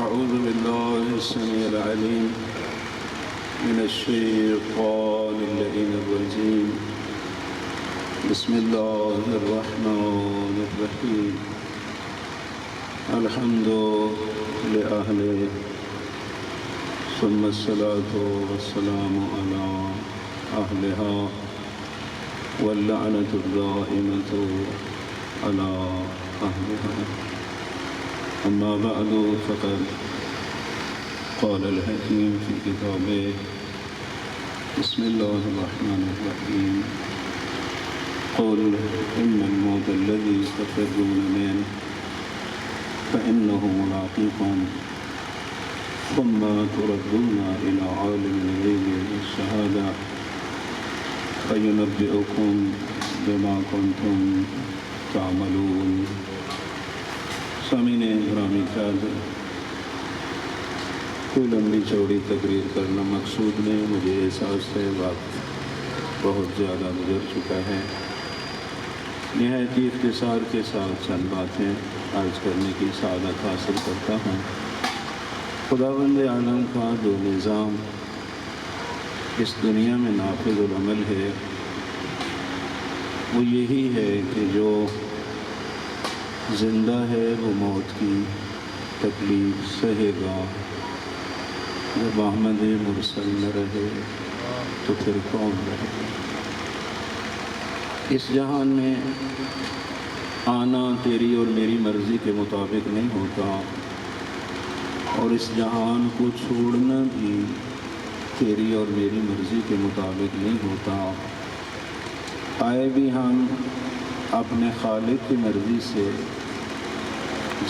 أعوذ بالله السميع العليم من الشيطان اللعين الرجيم. بسم الله الرحمن الرحيم. الحمد لأهله ثم الصلاة والسلام على أهلها واللعنة الدائمة على أهلها. أما بعد فقد قال الحكيم في كتابه بسم الله الرحمن الرحيم. قل إن الموت الذي تفرون منه فإنه ملاقيكم ثم تردون إلى عالم الغيب والشهادة فينبئكم بما كنتم تعملون. سامعین گرامی قدر، کوئی لمبی چوڑی تقریر کرنا مقصود نہیں، مجھے احساس ہے وقت بہت زیادہ گزر چکا ہے۔ نہایت ہی اختصار کے ساتھ چند باتیں عرض کرنے کی سعادت حاصل کرتا ہوں۔ خداوند عالم کا جو نظام اس دنیا میں نافذ العمل ہے وہ یہی ہے کہ جو زندہ ہے وہ موت کی تکلیف سہے گا، جب احمد مرسل نہ رہے تو پھر کون رہے گا۔ اس جہان میں آنا تیری اور میری مرضی کے مطابق نہیں ہوتا، اور اس جہان کو چھوڑنا بھی تیری اور میری مرضی کے مطابق نہیں ہوتا۔ آئے بھی ہم اپنے خالق کی مرضی سے،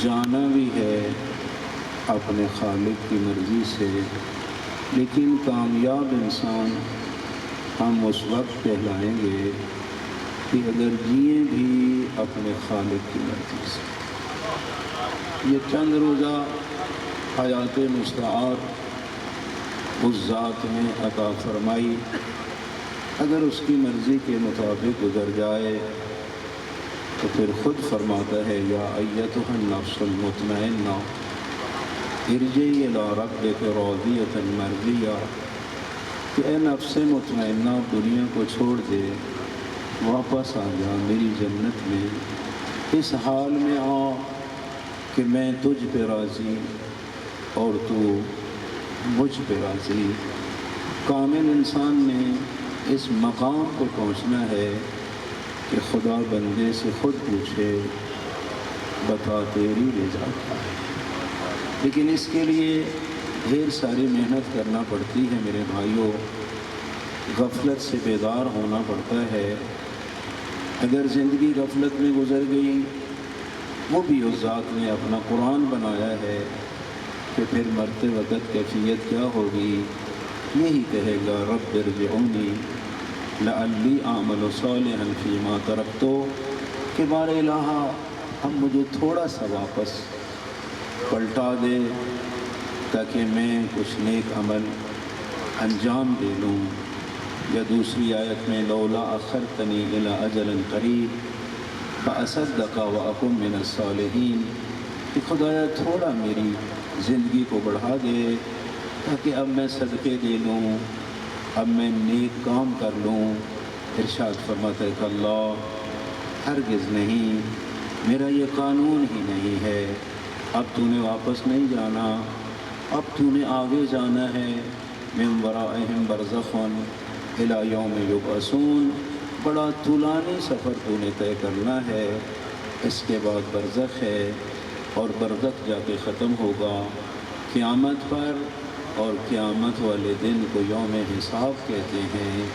جانا بھی ہے اپنے خالق کی مرضی سے، لیکن کامیاب انسان ہم اس وقت کہلائیں گے کہ اگر جئیں بھی اپنے خالق کی مرضی سے۔ یہ چند روزہ حیات مستعار اس ذات نے عطا فرمائی، اگر اس کی مرضی کے مطابق گزر جائے تو پھر خود فرماتا ہے یا ایتھا النفس المطمئنہ ارجعی الی ربک راضیۃ مرضیہ، کہ اے نفس مطمئنہ دنیا کو چھوڑ دے، واپس آ جا میری جنت میں، اس حال میں آ کہ میں تجھ پہ راضی اور تو مجھ پہ راضی۔ کامل انسان نے اس مقام کو پہنچنا ہے کہ خدا بندے سے خود پوچھے بتا تیری رضا کیا ہے۔ لیکن اس کے لیے ڈھیر ساری محنت کرنا پڑتی ہے میرے بھائیوں، غفلت سے بیدار ہونا پڑتا ہے۔ اگر زندگی غفلت میں گزر گئی، وہ بھی اس ذات نے اپنا قرآن بنایا ہے کہ پھر مرتے وقت کیفیت کیا ہوگی، یہی کہے گا رب ارجعونی لعلی اعمل صالحا فیما ترکت، کہ بار الہ اب مجھے تھوڑا سا واپس پلٹا دے تاکہ میں کچھ نیک عمل انجام دے لوں۔ یا دوسری آیت میں لولا اخرتنی الی اجل قریب فاصدق واکن من الصالحین، کہ خدایا تھوڑا میری زندگی کو بڑھا دے تاکہ اب میں صدقے دے لوں، اب میں نیک کام کر لوں۔ ارشاد فرماتا ہے کہ اللہ ہرگز نہیں، میرا یہ قانون ہی نہیں ہے، اب تو نے واپس نہیں جانا، اب تو نے آگے جانا ہے۔ من ورائہم برزخ الی یوم یبعثون، بڑا طولانی سفر تو نے طے کرنا ہے، اس کے بعد برزخ ہے، اور برزخ جا کے ختم ہوگا قیامت پر، اور قیامت والے دن کو یوم حساب کہتے ہیں،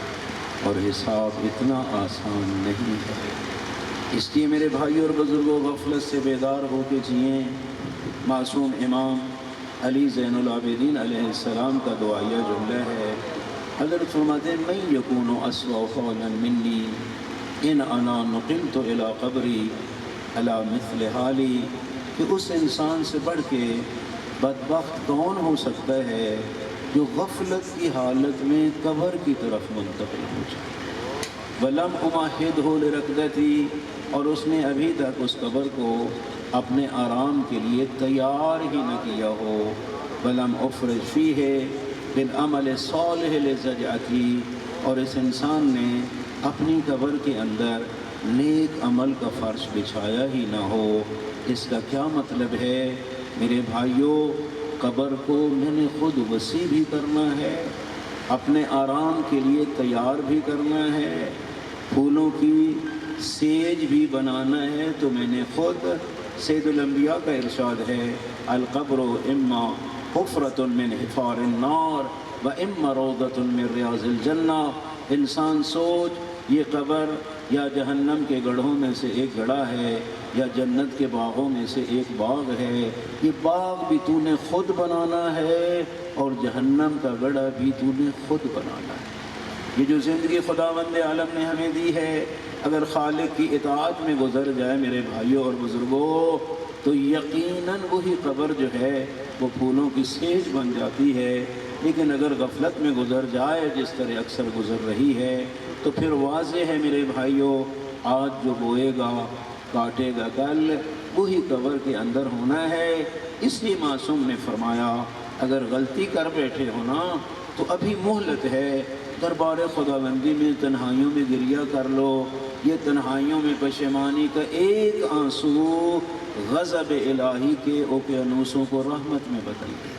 اور حساب اتنا آسان نہیں ہے۔ اس لیے میرے بھائیوں اور بزرگوں، غفلت سے بیدار ہو کے جئیں۔ معصوم امام علی زین العابدین علیہ السلام کا دعائیہ جملہ ہے، حضرت فرماتے ہیں من یکون اسوأ قولا منی ان انا نقلت الی قبری علی مثل حالی، کہ اس انسان سے بڑھ کے بدبخت کون ہو سکتا ہے جو غفلت کی حالت میں قبر کی طرف منتقل ہو جائے۔ وَلَمْ أُمَهِّدْهُ لِرَكْضَتِي، اور اس نے ابھی تک اس قبر کو اپنے آرام کے لیے تیار ہی نہ کیا ہو. ولم افرج فیہ بالعمل الصالح لزجعتی، اور اس انسان نے اپنی قبر کے اندر نیک عمل کا فرش بچھایا ہی نہ ہو. اس کا کیا مطلب ہے؟ میرے بھائیوں، قبر کو میں نے خود وسیع بھی کرنا ہے، اپنے آرام کے لیے تیار بھی کرنا ہے، پھولوں کی سیج بھی بنانا ہے. تو میں نے خود، سید الانبیاء کا ارشاد ہے، القبر اما حفرۃ من حفار النار و اما روضۃ من ریاض الجنہ. انسان سوچ، یہ قبر یا جہنم کے گڑھوں میں سے ایک گڑھا ہے یا جنت کے باغوں میں سے ایک باغ ہے. یہ باغ بھی تو نے خود بنانا ہے اور جہنم کا گڑھا بھی تو نے خود بنانا ہے. یہ جو زندگی خداوند عالم نے ہمیں دی ہے، اگر خالق کی اطاعت میں گزر جائے میرے بھائیوں اور بزرگوں، تو یقیناً وہی قبر جو ہے وہ پھولوں کی سیج بن جاتی ہے. لیکن اگر غفلت میں گزر جائے جس طرح اکثر گزر رہی ہے، تو پھر واضح ہے میرے بھائیوں، آج جو بوئے گا کاٹے گا کل، وہی قبر کے اندر ہونا ہے. اس لیے معصوم نے فرمایا اگر غلطی کر بیٹھے ہو نا تو ابھی مہلت ہے، دربار خداوندی میں تنہائیوں میں گریہ کر لو. یہ تنہائیوں میں پشیمانی کا ایک آنسو غضب الہی کے اوقیانوسوں کو رحمت میں بدل دے.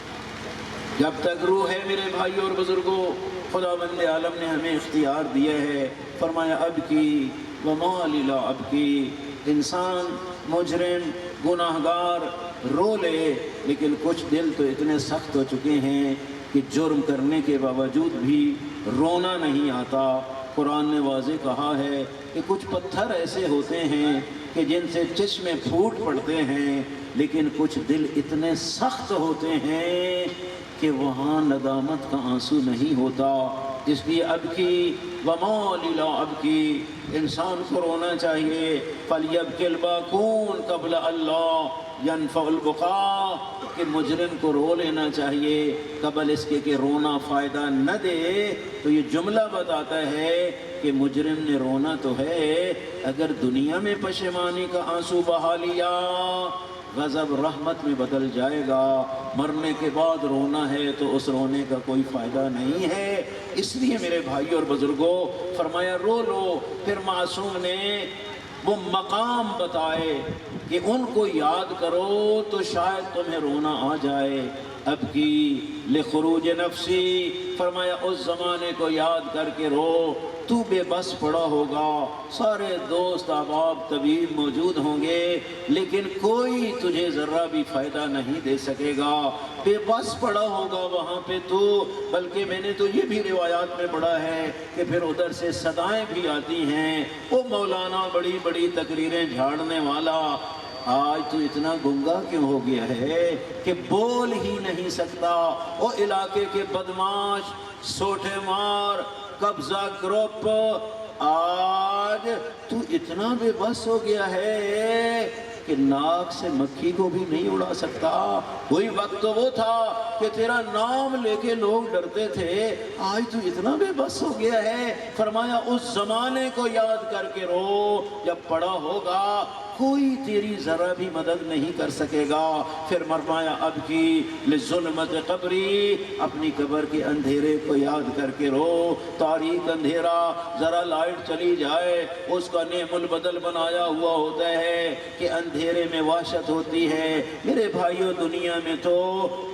جب تک روح ہے میرے بھائیوں اور بزرگوں، خداوند عالم نے ہمیں اختیار دیا ہے. فرمایا اب کی وما لی لا اب کی، انسان مجرم گناہگار رو لے، لیکن کچھ دل تو اتنے سخت ہو چکے ہیں کہ جرم کرنے کے باوجود بھی رونا نہیں آتا. قرآن نے واضح کہا ہے کہ کچھ پتھر ایسے ہوتے ہیں کہ جن سے چشمے پھوٹ پڑتے ہیں، لیکن کچھ دل اتنے سخت ہوتے ہیں کہ وہاں ندامت کا آنسو نہیں ہوتا. اس لیے اب کی وما لا اب کی، انسان کو رونا چاہیے. فَلْيَبْكِ الْبَاكُونَ قَبْلَ اللَّهِ يَنْفَعُ الْبُكَاءُ، کہ مجرم کو رو لینا چاہیے قبل اس کے کہ رونا فائدہ نہ دے. تو یہ جملہ بتاتا ہے کہ مجرم نے رونا تو ہے، اگر دنیا میں پشیمانی کا آنسو بہا لیا، غضب رحمت میں بدل جائے گا. مرنے کے بعد رونا ہے تو اس رونے کا کوئی فائدہ نہیں ہے. اس لیے میرے بھائی اور بزرگوں، فرمایا رو لو. پھر معصوم نے وہ مقام بتائے کہ ان کو یاد کرو تو شاید تمہیں رونا آ جائے. اب کی لخروج نفسی، فرمایا اس زمانے کو یاد کر کے رو. تو بے بس پڑا ہوگا، سارے دوست احباب طبیب موجود ہوں گے، لیکن کوئی تجھے ذرہ بھی فائدہ نہیں دے سکے گا. بے بس پڑا ہوگا وہاں پہ تو. بلکہ میں نے تو یہ بھی روایات میں پڑھا ہے کہ پھر ادھر سے صدائیں بھی آتی ہیں، او مولانا بڑی بڑی تقریریں جھاڑنے والا، آج تو اتنا گنگا کیوں ہو گیا ہے کہ بول ہی نہیں سکتا؟ او علاقے کے بدماش، سوٹے مار، قبضہ گروپ، آج تو اتنا بے بس ہو گیا ہے کہ ناک سے مکھی کو بھی نہیں اڑا سکتا. کوئی وقت تو وہ تھا کہ تیرا نام لے کے لوگ ڈرتے تھے، آج تو اتنا بے بس ہو گیا ہے. فرمایا اس زمانے کو یاد کر کے رو، جب پڑا ہوگا کوئی تیری ذرا بھی مدد نہیں کر سکے گا. پھر فرمایا اب کی لظلمت قبری، اپنی قبر کے اندھیرے کو یاد کر کے رو. تاریک اندھیرا، ذرا لائٹ چلی جائے اس کا نعم البدل بنایا ہوا ہوتا ہے کہ اندھیرے میں وحشت ہوتی ہے. میرے بھائیوں، دنیا میں تو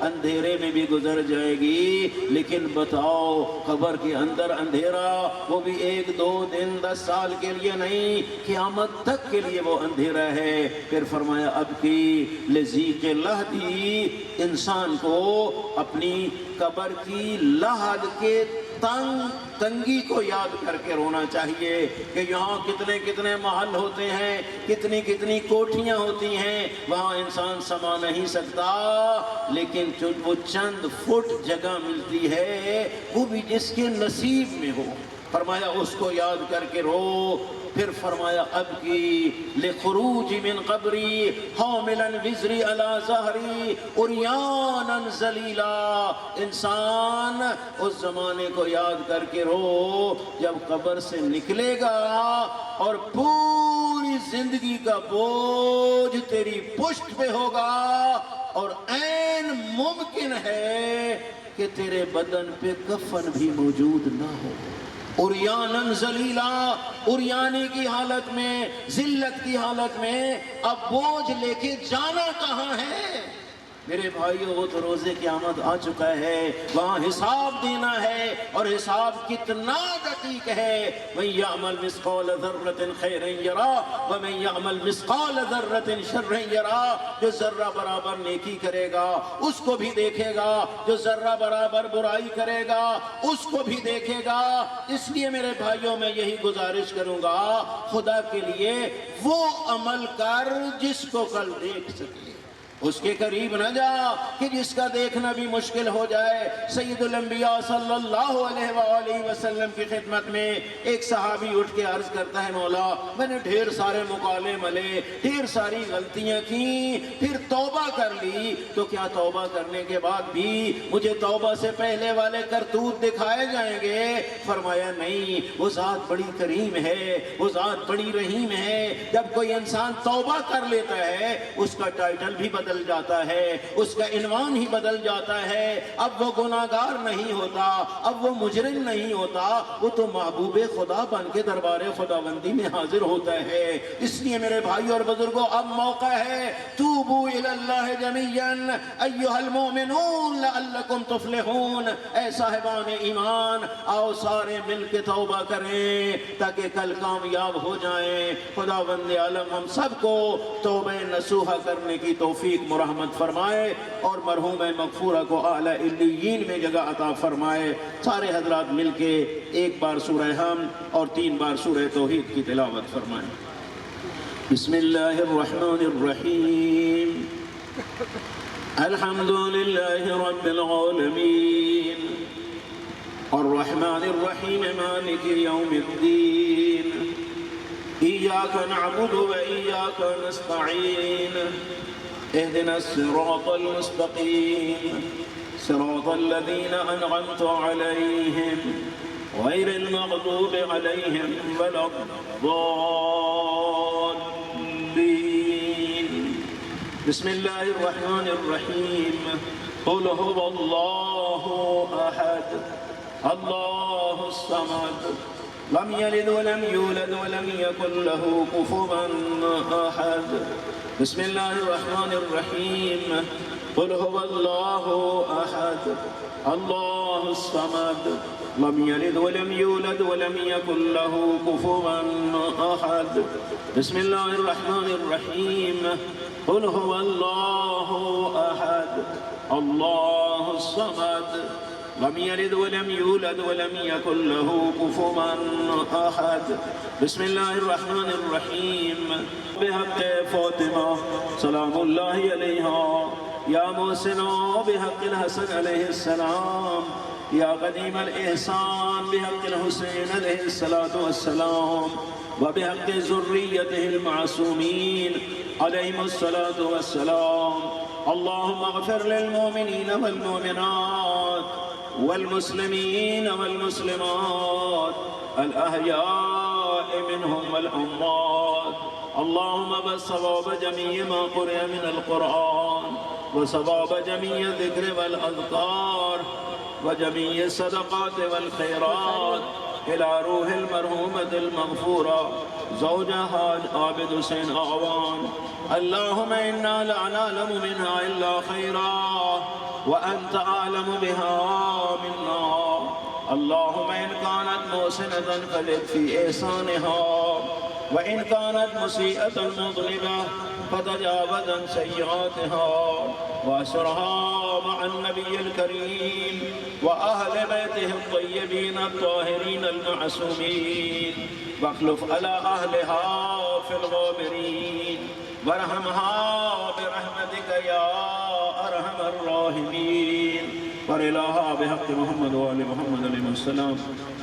اندھیرے میں بھی گزر جائے گی، لیکن بتاؤ قبر کے اندر اندھیرا، وہ بھی 1 2 دن 10 سال کے لیے نہیں، قیامت تک کے لیے وہ اندھیرا ہے. پھر فرمایا اب کی لذیق لحدی، انسان کو اپنی قبر کی لحد کے تنگی کو یاد کر کے رونا چاہیے کہ یہاں کتنے کتنے محل ہوتے ہیں، کتنی کتنی کوٹھیاں ہوتی ہیں، وہاں انسان سما نہیں سکتا، لیکن وہ چند فٹ جگہ ملتی ہے، وہ بھی جس کے نصیب میں ہو. فرمایا اس کو یاد کر کے رو. پھر فرمایا اب کی لخروج من قبری حاملا وزری علی ظہری عریانا ذلیلا، انسان اس زمانے کو یاد کر کے رو جب قبر سے نکلے گا اور پوری زندگی کا بوجھ تیری پشت پہ ہوگا اور عین ممکن ہے کہ تیرے بدن پہ کفن بھی موجود نہ ہو، عریاناً ذلیلا، عریانی کی حالت میں، ذلت کی حالت میں، اب بوجھ لے کے جانا کہاں ہے؟ میرے بھائیو وہ تو روزے قیامت آ چکا ہے، وہاں حساب دینا ہے، اور حساب کتنا دقیق ہے۔ مَن يَعْمَلْ مِثْقَالَ ذَرَّةٍ خَيْرًا يَرَهُ وَمَن يَعْمَلْ مِثْقَالَ ذَرَّةٍ شَرًّا يَرَهُ، جو ذرہ برابر نیکی کرے گا اس کو بھی دیکھے گا، جو ذرہ برابر برائی کرے گا اس کو بھی دیکھے گا۔ اس لیے میرے بھائیوں میں یہی گزارش کروں گا، خدا کے لیے وہ عمل کر جس کو کل دیکھ سکے، اس کے قریب نہ جا کہ جس کا دیکھنا بھی مشکل ہو جائے۔ سید الانبیاء صلی اللہ علیہ وآلہ وسلم کی خدمت میں ایک صحابی اٹھ کے عرض کرتا ہے، مولا میں نے ڈھیر سارے مقالے ملے، ڈھیر ساری غلطیاں کی، پھر توبہ کر لی، تو کیا توبہ کرنے کے بعد بھی مجھے توبہ سے پہلے والے کرتوت دکھائے جائیں گے؟ فرمایا نہیں، وہ ذات بڑی کریم ہے، وہ ذات بڑی رحیم ہے۔ جب کوئی انسان توبہ کر لیتا ہے اس کا ٹائٹل بھی بدل جاتا ہے، اس کا عنوان ہی بدل جاتا ہے، اب وہ گناہگار نہیں ہوتا، اب وہ مجرم نہیں ہوتا، وہ تو محبوب خدا بن کے دربار خداوندی میں حاضر ہوتا ہے۔ اس لیے میرے بھائی اور بزرگوں اب موقع ہے، توبو الی اللہ جمیعا ایھا المؤمنون لعلکم تفلحون، اے صاحبان ایمان آؤ سارے مل کے توبہ کریں تاکہ کل کامیاب ہو جائیں۔ خداوند عالم ہم سب کو توبہ نصوحہ کرنے کی توفیق مرحمت فرمائے اور مرحوم مغفورہ کو اعلی علیین میں جگہ عطا فرمائے۔ سارے حضرات مل کے ایک بار سورہ حمد اور 3 بار سورہ توحید کی تلاوت فرمائیں۔ بسم اللہ الرحمن الرحیم، الحمد للہ رب العالمین الرحمن الرحیم مالک یوم الدین، ایاک نعبد و ایاک نستعین، اهدنا الصراط المستقيم صراط الذين أنعمت عليهم غير المغضوب عليهم ولا الضالين۔ بسم الله الرحمن الرحيم، قل هو الله أحد الله الصمد لم يلد ولم يولد ولم يكن له كفوا أحد۔ بسم الله الرحمن الرحيم، قل هو الله أحد الله الصمد لم يلد ولم يولد ولم يكن له كفوا أحد۔ بسم الله الرحمن الرحيم، قل هو الله أحد الله الصمد لم يلد ولم يولد ولم يكن له كفوا أحد۔ بسم الله الرحمن الرحيم، بحق فاطمة سلام الله عليها، يا محسن بحق الحسن عليه السلام، يا قديم الإحسان بحق الحسين عليه الصلاة والسلام، وبحق ذريته المعصومين عليهم الصلاة والسلام۔ اللهم اغفر للمؤمنين والمؤمنات والمسلمين والمسلمات الأحياء منهم والأموات، اللهم بثواب جميع ما قرئ من القرآن وثواب جميع الذكر والأذكار وجميع الصدقات والخيرات إلى روح المرحومة المغفورة زوجها حاج عابد حسین اعوان، اللهم إنا لا نعلم منها إلا خيرا وأنت أعلم بها منا، اللهم إن كانت محسنة فزد في إحسانها، وإن كانت مسيئة مظلمة فتجاوز عن سيئاتها، وأسرها مع النبي الكريم وأهل بيته الطيبين الطاهرين المعصومين، واخلف على أهلها في الغابرين، وارحمها برحمتك يا أرحم الراحمين، ورلاها بحق محمد وآل محمد علیہ السلام۔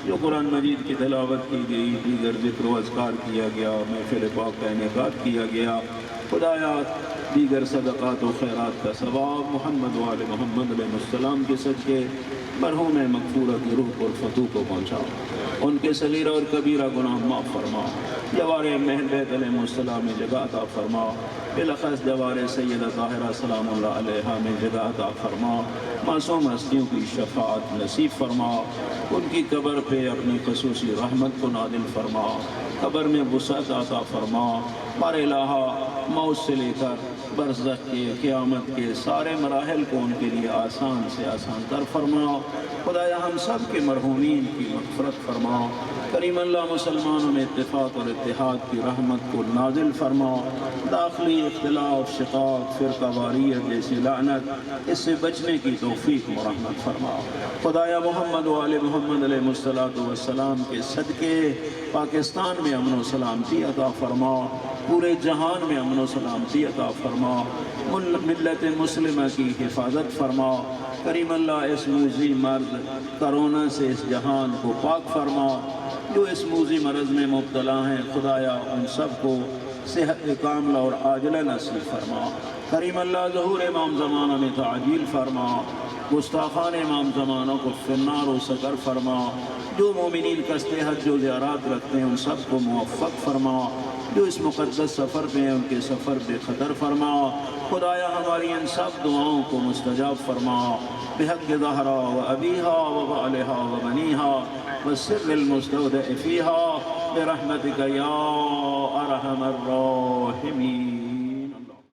جو قرآن مجید کی تلاوت کی گئی، دیگر ذکر و اذکار کیا گیا، محفل پاک کا انعقاد کیا گیا، خدایا دیگر صدقات و خیرات کا ثواب محمد وآل محمد علیہ السلام کے صدقے مرحوم مغفورہ کی روح اور فتوح کو پہنچاؤ۔ ان کے صغیرہ اور کبیرہ گناہ معاف فرما، جوار محل بیت علیہ السلام میں جگہ عطا فرما، بالاخص جوار سیدہ طاہرہ سلام اللہ علیہا میں جگہ عطا فرما، معصوم ہستیوں کی شفاعت نصیب فرما، ان کی قبر پہ اپنی خصوصی رحمت کو نازل فرما، قبر میں وسعت عطا فرما، ہمارے الہ موت سے لے کر برزخ کے قیامت کے سارے مراحل کو ان کے لیے آسان سے آسان کر فرما، خدایا ہم سب کے مرحومین کی مغفرت فرما، کریم اللہ مسلمانوں میں اتفاق اور اتحاد کی رحمت کو نازل فرما، داخلی اختلاف، شقاق، فرقہ واریت جیسی لعنت اس سے بچنے کی توفیق و رحمت فرما، خدایا محمد و آل محمد علیہ السلام کے صدقے پاکستان میں امن و سلامتی عطا فرما، پورے جہان میں امن و سلامتی عطا فرما، ملت مسلمہ کی حفاظت فرما، کریم اللہ اس موذی مرض کرونا سے اس جہان کو پاک فرما، جو اس موذی مرض میں مبتلا ہیں خدایا ان سب کو صحت کاملہ اور عاجلہ نصیب فرما، کریم اللہ ظہور امام زمانہ میں تعجیل فرما، گستاخان امام زمانہ کو فی النار و سقر فرما، جو مومنین قصد حج و زیارات رکھتے ہیں ان سب کو موفق فرما، جو اس مقدس سفر پہ ہیں ان کے سفر بے خطر فرما، خدایا ہماری ان سب دعاؤں کو مستجاب فرما، بحق زہرا و ابیہا و بالہا و بنیہا والسر المستودع فیہا برحمتک یا ارحم الراحمین۔